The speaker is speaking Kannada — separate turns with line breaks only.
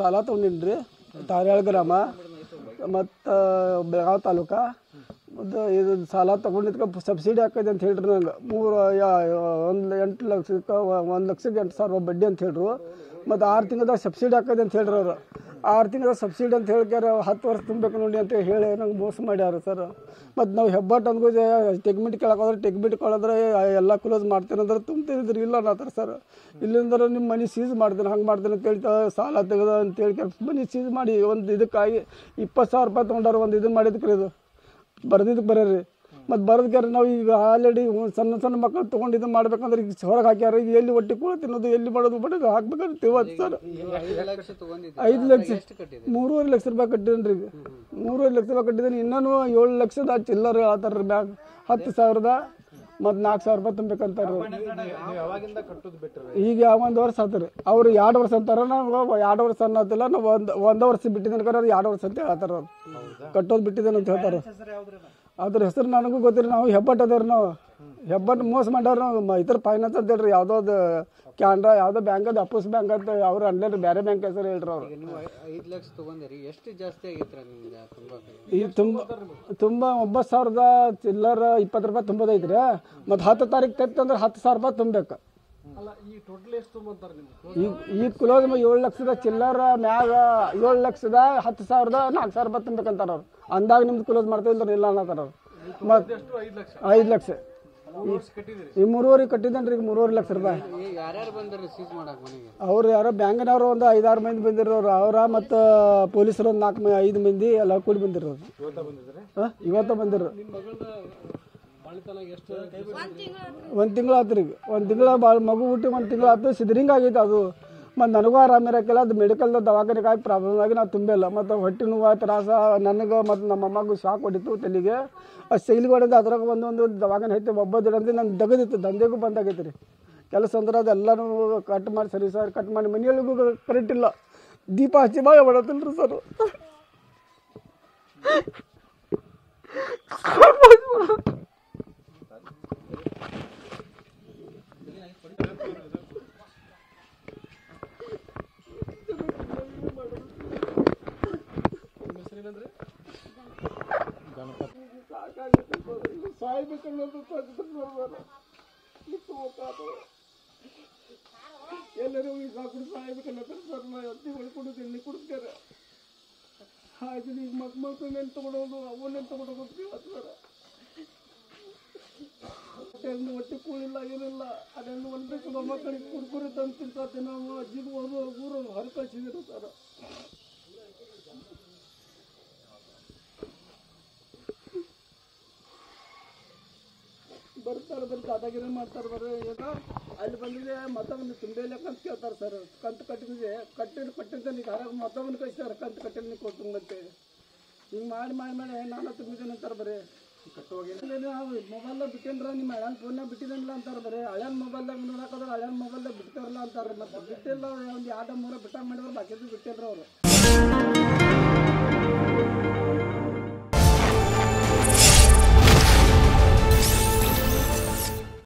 ಸಾಲ ತೊಗೊಂಡಿನಿ ತಾರ್ಯಾಳ ಗ್ರಾಮ ಮತ್ತು ಬೆಳಗಾವಿ ತಾಲೂಕು ಮತ್ತು ಇದು ಸಾಲ ತೊಗೊಂಡಿದ್ದಕ್ಕೆ ಸಬ್ಸಿಡಿ ಹಾಕೈತೆ ಅಂತ ಹೇಳ್ರಿ ನಂಗೆ 8 ಲಕ್ಷಕ್ಕೆ 1,08,000 ಬಡ್ಡಿ ಅಂತ ಹೇಳ್ರು ಮತ್ತು 6 ತಿಂಗಳದಾಗ ಸಬ್ಸಿಡಿ ಹಾಕೈತೆ ಅಂತ ಹೇಳ್ರಿ ಅವರು 6 ತಿಂಗಳ ಸಬ್ಸಿಡಿ ಅಂತ ಹೇಳ್ಕ್ಯಾರ 10 ವರ್ಷ ತುಂಬಬೇಕು ನೋಡಿ ಅಂತ ಹೇಳಿ ನಂಗೆ ಮೋಸ ಮಾಡ್ಯಾರ ಸರ್ ಮತ್ತು ನಾವು ಹೆಬ್ಬಟ್ಟು ಅಂದ್ಗೂ ಟೆಕ್ಮಿಟ್ ಕೇಳೋದ್ರೆ ಟೆಕ್ಮಿಟ್ ಕೊಳೋದ್ರೆ ಎಲ್ಲ ಕ್ಲೋಸ್ ಮಾಡ್ತೀನಿ ಅಂದ್ರೆ ತುಂಬ್ತಿದ್ರಿ ಇಲ್ಲ ಅನ್ನತ್ತಾರ ಸರ್ ಇಲ್ಲಿಂದ ನಿಮ್ಮ ಮನೆ ಸೀಸ್ ಮಾಡ್ತೀನಿ ಹಂಗೆ ಮಾಡ್ತೀನಿ ಅಂತ ಹೇಳ್ತಾ ಸಾಲ ತೆಗೆದ ಅಂತ ಹೇಳಿ ಮನೆ ಸೀಸ್ ಮಾಡಿ ಒಂದು ಇದಕ್ಕಾಗಿ 20,000 ರೂಪಾಯಿ ತೊಗೊಂಡಾರ ಒಂದು ಇದು ಮಾಡಿದಕ್ಕೆ ಇದು ಬರ್ದಿದ್ದಕ್ಕೆ ಬರೀ ಮತ್ತು ಬರೋದಕ್ಕೆ ನಾವು ಈಗ ಆಲ್ರೆಡಿ ಸಣ್ಣ ಸಣ್ಣ ಮಕ್ಕಳು ತೊಗೊಂಡು ಇದು ಮಾಡ್ಬೇಕಂದ್ರೆ ಈಗ ಹೊರಗೆ ಹಾಕ್ಯಾರ ಈಗ ಎಲ್ಲಿ ಒಟ್ಟಿ ಕೂಡ ತಿನ್ನೋದು ಎಲ್ಲಿ ಮಾಡೋದು ಬಡೋದು ಹಾಕ್ಬೇಕಂತ ತಿಳ್ವತ್ತು ಸರ್ 5 ಲಕ್ಷ 3.5 ಲಕ್ಷ ರೂಪಾಯಿ ಕಟ್ಟಿದ್ದೀನಿ ಈಗ 3.5 ಲಕ್ಷ ರೂಪಾಯಿ ಕಟ್ಟಿದ್ದೀನಿ ಇನ್ನೂ 7 ಲಕ್ಷದ ಚಿಲ್ಲರ್ ಹೇಳ್ತಾರೆ ಬ್ಯಾಗ್ 10,000 ಮತ್ತು 4,000 ರೂಪಾಯಿ ತುಂಬೇಕಂತಾರೆ ಈಗ 1 ವರ್ಷ ಆತ್ರಿ ಅವ್ರು 2 ವರ್ಷ ಅಂತಾರ ನಾವು 2 ವರ್ಷ ಅನ್ನೋದಿಲ್ಲ ನಾವು ಒಂದು ವರ್ಷ ಬಿಟ್ಟಿದ್ದೇನೆ ಕರೆ 2 ವರ್ಷ ಅಂತ ಹೇಳ್ತಾರ ಅವ್ರು ಕಟ್ಟೋದು ಬಿಟ್ಟಿದ್ದೇನೆ ಅಂತ ಹೇಳ್ತಾರೆ ಅದ್ರ ಹೆಸರು ನನಗೂ ಗೊತ್ತಿಲ್ಲ ನಾವು ಹೆಬ್ಬಟ್ಟು ಅದೇವ್ರಿ ನಾವು ಹೆಬ್ಬಟ್ಟು ಮೋಸ ಮಾಡ್ಯಾರ ನಾವು ಇತರ ಫೈನಾನ್ಸ್ ಅಂತ ಹೇಳ್ರಿ ಯಾವುದೋ ಕ್ಯಾನ್ರಾ ಯಾವುದೋ ಬ್ಯಾಂಕ್ ಅದು ಅಪೋಸ್ ಬ್ಯಾಂಕ್ ಅಂತ ಅವ್ರು ಅನ್ಲೇರಿ ಬೇರೆ ಬ್ಯಾಂಕ್ ಹೆಸರು ಹೇಳ್ರಿ ಅವ್ರು
5 ಲಕ್ಷ ತೊಗೊಂಡಿರಿ ಎಷ್ಟು ಜಾಸ್ತಿ ಆಗಿತ್ತು ನಿಮ್ಗೆ
ಈಗ ತುಂಬ 9,000 ಚಿಲ್ಲರ್ 20 ರೂಪಾಯಿ ತುಂಬೋದೈತ್ರಿ ಮತ್ತು 10 ತಾರೀಕು ತೆತ್ತಂದ್ರೆ 10,000 ರೂಪಾಯಿ ತುಂಬಬೇಕು ಈಗ ಕ್ಲೋಸ್ 7 ಲಕ್ಷದ ಚಿಲ್ಲರ್ ಮ್ಯಾಗ 7 ಲಕ್ಷದ 10,000 4,000 ರೂಪಾಯಿ ತುಂಬೇಕಂತಾರ ಅವ್ರು ಅಂದಾಗ ನಿಮ್ದು ಕ್ಲೋಸ್ ಮಾಡ್ತೀವಿ ಇಲ್ಲ ಅನ್ನತ್ತಾರ ಅವ್ರು ಮತ್ತು 5 ಲಕ್ಷ ಈ 3.5 ಕಟ್ಟಿದ್ದೇನೆ ರೀ ಈಗ 3.5 ಲಕ್ಷ ರೂಪಾಯಿ ಅವ್ರು ಯಾರೋ ಬ್ಯಾಂಕಿನವ್ರು ಒಂದು 5-6 ಮಂದಿ ಬಂದಿರೋರು ಅವ್ರ ಮತ್ತು ಪೊಲೀಸರು ಒಂದು 4-5 ಮಂದಿ ಎಲ್ಲ ಕೂಡಿ ಬಂದಿರೋರು ಇವತ್ತು ಬಂದಿರೋ 1 ತಿಂಗಳು ಆತ್ರಿ ಈಗ 1 ತಿಂಗಳ ಮಗು ಹುಟ್ಟಿ 1 ತಿಂಗಳು ಆಯ್ತು ಸಿದ್ರಿಂಗ್ ಆಗೈತೆ ಅದು ಮತ್ತು ನನಗೂ ಆರಾಮಿರಕ್ಕಿಲ್ಲ ಅದು ಮೆಡಿಕಲ್ದ ದವಾಖಾನೆಗಾಗಿ ಪ್ರಾಬ್ಲಮ್ ಆಗಿ ನಾವು ತುಂಬಿಲ್ಲ ಮತ್ತು ಹೊಟ್ಟೆ ನೋವು ತ್ರಾಸ ನನಗೆ ಮತ್ತು ನಮ್ಮ ಅಮ್ಮಗೂ ಶಾಕ್ ಹೊಡಿತು ತಲೆಗೆ ಅದು ಸೈಲಿಗೆ ಹೊಡೆದು ಅದ್ರಾಗ ಒಂದು ದವಾಖಾನೆ ಐತೆ ಒಬ್ಬದಿಡಂದ್ರೆ ನಂಗೆ ದಗದಿತ್ತು ದಂಧೆಗೂ ಬಂದಾಗೈತೆ ರೀ ಕೆಲಸ ಅಂದ್ರೆ ಅದೆಲ್ಲನೂ ಕಟ್ ಮಾಡಿ ಸರಿ ಸರ್ ಕಟ್ ಮಾಡಿ ಮನೆಯೊಳಗೂ ಕರೆಂಟ್ ಇಲ್ಲ ದೀಪ ಹಚ್ಚಿ ಬಾಯ ಮಾಡತ್ತಿಲ್ಲ ರೀ ಸರ್ ಎಲ್ಲರೂ ಈಗ ಸಾಯ್ಬೇಕನ್ನತ್ತಾರೆ ಸರ್ ನಾವು ಅತ್ತಿ ಹೊಳ್ಕೊಡೋದು ಎಣ್ಣೆ ಕುಡಿಸ್ತಾರೆ ಹಾಗೆ ಈಗ ಮಕ್ಕಳು ನೆನ್ ತೊಗೊಳೋದು ಅವನ್ನೇನು ತೊಗೊಂಡು ಹೋಗ್ತೀವಿ ಸರ್ ಹೊಟ್ಟೆ ಕೂಳಿಲ್ಲ ಏನಿಲ್ಲ ಅದನ್ನು ಹೊಲ್ಬೇಕು ಮೊಮ್ಮಕ್ಕಳಿಗೆ ಕುರ್ಕುರಿ ತಂದು ತಿನ್ಸತ್ತೆ ನಾವು ಅಜ್ಜಿಗೆ ಊರು ಹೊರ ಕಳಿಸಿದ್ರು ಸರ್ ಬರ್ತಾರೆ ಬರೀ ದಾದಾಗಿರಿ ಮಾಡ್ತಾರೆ ಬರ್ರಿ ಈಗ ಅಲ್ಲಿ ಬಂದಿದೆ ಮತ್ತೊಂದು ತುಂಬೆಲೆಕ್ಕ ಅಂತ ಕೇಳ್ತಾರೆ ಸರ್ ಕಂತು ಕಟ್ಟಿದ್ರೆ ಕಟ್ಟಿರ್ತಾನೆ ಈಗ ಹೊರಗೆ ಮತ್ತೊಂದು ಕಳಿಸ್ತಾರೆ ಕಂತು ಕಟ್ಟಿನ ಕೊಟ್ಟಂಗಂತೆ ಹಿಂಗೆ ಮಾಡಿ ನಾನು ತುಂಬಿದ್ದೇನೆ ಅಂತಾರೆ ಬರೀ ಮೊಬೈಲ್ದಾಗ ಬಿಟ್ಟೇನ್ರ ನಿಮ್ಮ ಹಳ್ಯಾನ ಫೋನ್ನಾಗ ಬಿಟ್ಟಿದ್ದೇನಿಲ್ಲ ಅಂತಾರೆ ಬರೀ ಹಳ್ಯಾನ ಮೊಬೈಲ್ದಾಗ ನೋಡೋಕ್ಕಾದ್ರೆ ಹಳ್ಯಾನ ಮೊಬೈಲ್ದಾಗ ಬಿಡ್ತಾರಲ್ಲ ಅಂತಾರೆ ಮತ್ತು ಬಿಟ್ಟಿಲ್ಲ ಒಂದು 2-3 ಬಿಟ್ಟಾಗ ಮಾಡಿದ್ರೆ ಬಾಕಿದ್ದು ಬಿಟ್ಟೇನ್ರ ಅವರು